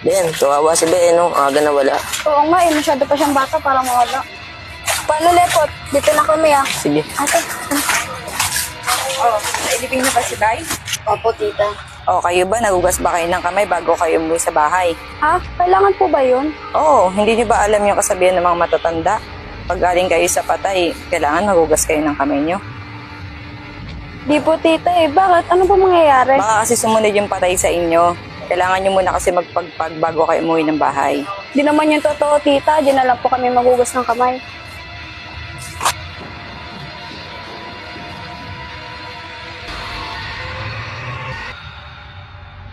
Ayan, kawawa si Ben, no? Aga na wala. Oo nga eh, masyado pa siyang bata para mawala. Paano, Lepot? Dito na kami ah. Sige. Ate. Oh, nailibing na ba si Bay? Opo, tita. O, kayo ba? Nagugas ba kayo ng kamay bago kayo umuwi sa bahay? Ha? Kailangan po ba yun? Oo, hindi niyo ba alam yung kasabihan ng mga matatanda? Pag galing kayo sa patay, kailangan magugas kayo ng kamay niyo. Di po, tita eh. Bakit? Ano po mangyayari? Baka kasi sumunod yung patay sa inyo. Kailangan niyo muna kasi magpagpag bago kayo umuwi ng bahay. Di naman yung totoo, tita. Di na lang po kami magugas ng kamay.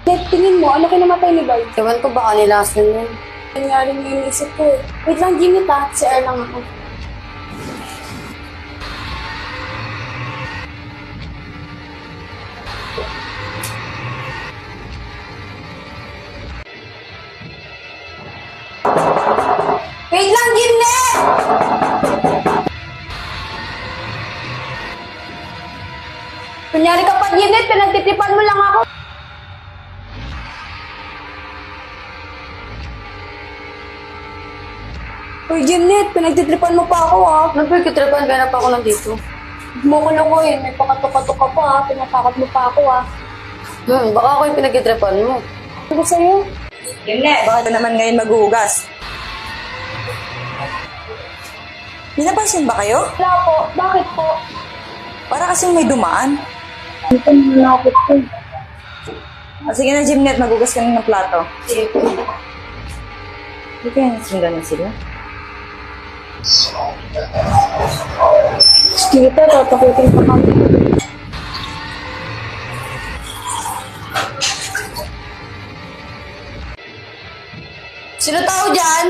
Net, tingin mo, ano kinamatay ni Bay? Ewan ko baka nilason yun. Nangyari nga yung isip ko eh. Wait lang, Jimmy ta. Si R lang ako. Wait lang, Jimmy! Kunyari ka pa, Jimmy. Pinagtitipan mo lang ako. Uy, Jimnet, pinagtitripan mo pa ako ah. Nagpagkitripan kaya na pa ako nandito. Huwag mo ko lukuhin, may pakatok-katok ka pa ah. Pinatakot mo pa ako ah. Baka ako yung pinagkitripan mo. Ano sa'yo? Bakit ka naman ngayon maghuhugas? Pinapansin ba kayo? Wala po. Bakit po? Para kasing may dumaan. Ito nanakot ko. Sige na, Jimnet, maghugas ka na ng plato. Sige kaya nasundan na sila. Tita, tatakutin pa kami. Sino tao dyan?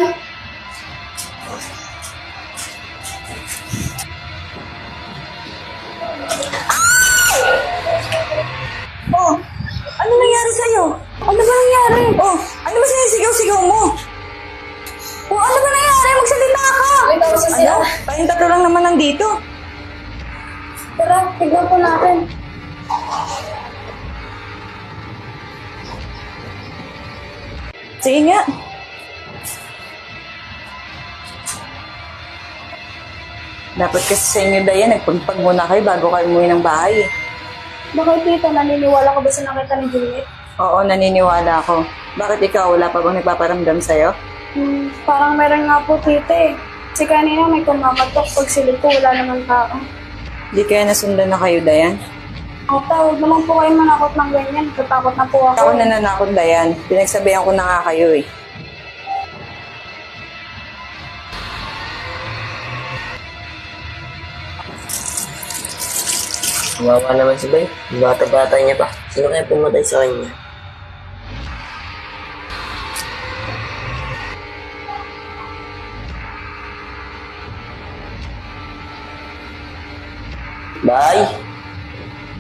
Oh, ano nangyari sa'yo? Ano ba nangyari? Oh, ano ba sinisigaw-sigaw mo? Oh, ano ba nangyari? Magsalita ka! Wait, ako sa Ano? Tayong tatlo lang naman nandito. Tara, tignan po natin. Sige nga. Dapat kasi sa inyo, Dayan, nagpagpag muna kayo bago kayo umuwi ng bahay. Bakit tita, naniniwala ka ba sa nakita ni Juliet? Oo, naniniwala ako. Bakit ikaw, wala pa bang nagpaparamdam sa'yo? Parang meron nga po tita eh. Kasi kanina may kumamatok. Pag silip ko, wala naman tao. Di kaya nasundan na kayo, Dayan? Ata, huwag naman po kayo manakot ng ganyan. Tatakot na po ako. Ako nananakot, Dayan. Pinagsabihan ko na nga kayo eh. Kawawa naman si Ben. Bata-bata niya pa. Sino kaya pumatay sa kanya? Bay!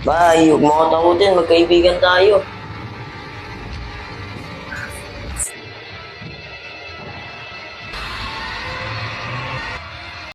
Bay, huwag mo ako takutin. Magkaibigan tayo.